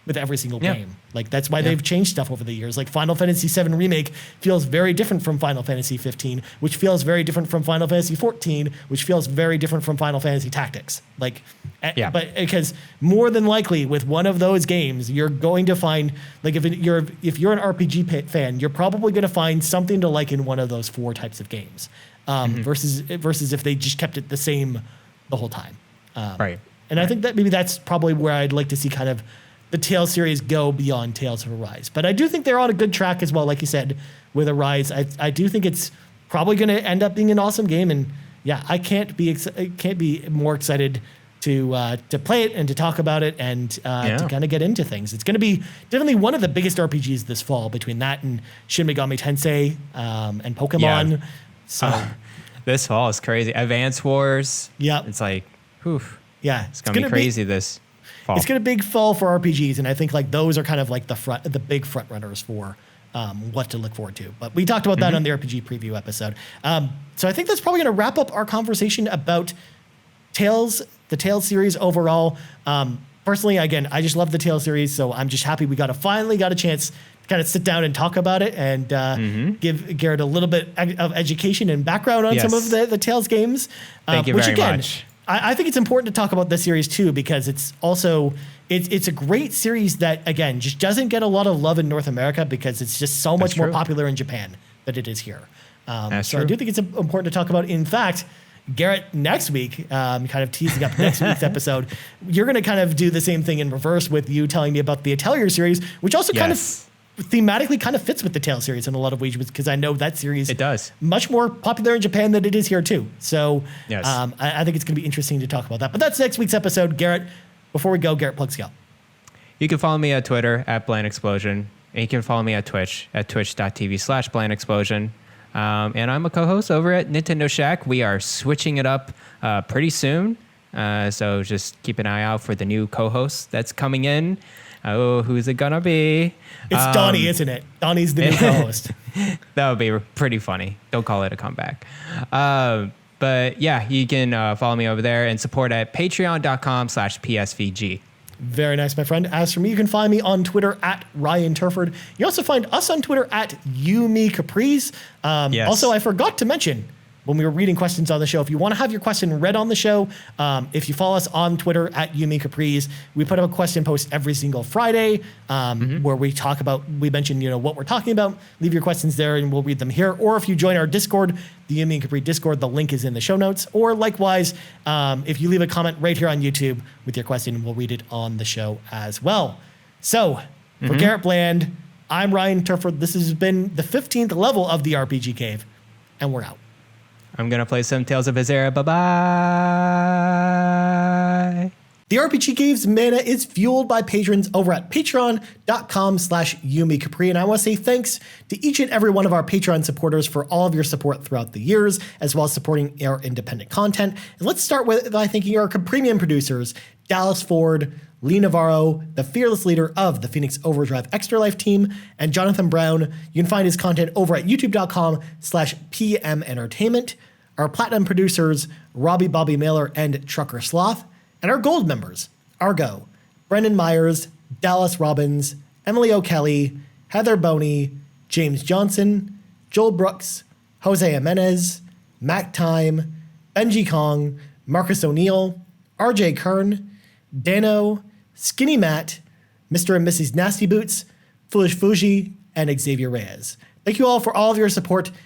with every single game. Like, that's why they've changed stuff over the years. Like, Final Fantasy VII Remake feels very different from Final Fantasy 15, which feels very different from Final Fantasy 14, which feels very different from Final Fantasy Tactics. Like, but because more than likely with one of those games, you're going to find, like, if you're an RPG fan, you're probably going to find something to like in one of those four types of games, versus if they just kept it the same the whole time. And I think that maybe that's probably where I'd like to see kind of the Tales series go beyond Tales of Arise. But I do think they're on a good track as well, like you said, with Arise. I do think it's probably going to end up being an awesome game. And yeah, I can't be more excited to play it and to talk about it and to kind of get into things. It's going to be definitely one of the biggest RPGs this fall, between that and Shin Megami Tensei and Pokemon. Yeah. So this fall is crazy. Advance Wars. Yeah. It's like, whew. Yeah. It's going to be crazy this fall. It's going to be a big fall for RPGs, and I think like those are kind of like the big front runners for what to look forward to. But we talked about that on the RPG preview episode. So I think that's probably going to wrap up our conversation about Tales, the Tales series overall. Personally, again, I just love the Tales series, so I'm just happy we finally got a chance to kind of sit down and talk about it and give Garrett a little bit of education and background on some of the Tales games. Thank you very much. I think it's important to talk about this series too, because it's also it's a great series that, again, just doesn't get a lot of love in North America because it's just so much more popular in Japan than it is here. So I do think it's important to talk about. In fact, Garrett, next week, kind of teasing up next week's episode, you're going to kind of do the same thing in reverse with you telling me about the Atelier series, which also kind of thematically kind of fits with the Tales series in a lot of ways, because I know that series much more popular in Japan than it is here too. So I think it's going to be interesting to talk about that. But that's next week's episode. Garrett, before we go, Garrett, plugs go. You can follow me at Twitter at Bland Explosion, and you can follow me at Twitch at twitch.tv/Bland Explosion. And I'm a co-host over at Nintendo Shack. We are switching it up pretty soon. So just keep an eye out for the new co-host that's coming in. Oh, who's it gonna be? It's Donnie, isn't it? Donnie's the new co-host. That would be pretty funny. Don't call it a comeback. But yeah, you can follow me over there and support at patreon.com/PSVG. Very nice, my friend. As for me, you can find me on Twitter at Ryan Turford. You also find us on Twitter at YouMeCaprice. Also, I forgot to mention when we were reading questions on the show, if you want to have your question read on the show, if you follow us on Twitter at YouMeCaprice, we put up a question post every single Friday where we mention what we're talking about. Leave your questions there and we'll read them here. Or if you join our Discord, the You, Me, and Capri Discord, the link is in the show notes. Or likewise, if you leave a comment right here on YouTube with your question, we'll read it on the show as well. So for Garrett Bland, I'm Ryan Turford. This has been the 15th level of the RPG Cave, and we're out. I'm going to play some Tales of Berseria. Bye-bye. The RPG Cave's mana is fueled by patrons over at patreon.com/YumiCapri. And I want to say thanks to each and every one of our Patreon supporters for all of your support throughout the years, as well as supporting our independent content. And let's start by thanking our premium producers, Dallas Ford, Lee Navarro, the fearless leader of the Phoenix Overdrive Extra Life team, and Jonathan Brown. You can find his content over at youtube.com/PM Entertainment. Our platinum producers, Robbie Bobby Mailer and Trucker Sloth. And our gold members, Argo, Brendan Myers, Dallas Robbins, Emily O'Kelly, Heather Boney, James Johnson, Joel Brooks, Jose Jimenez, Mac Time, Benji Kong, Marcus O'Neill, RJ Kern, Dano, Skinny Matt, Mr. and Mrs. Nasty Boots, Foolish Fuji, and Xavier Reyes. Thank you all for all of your support,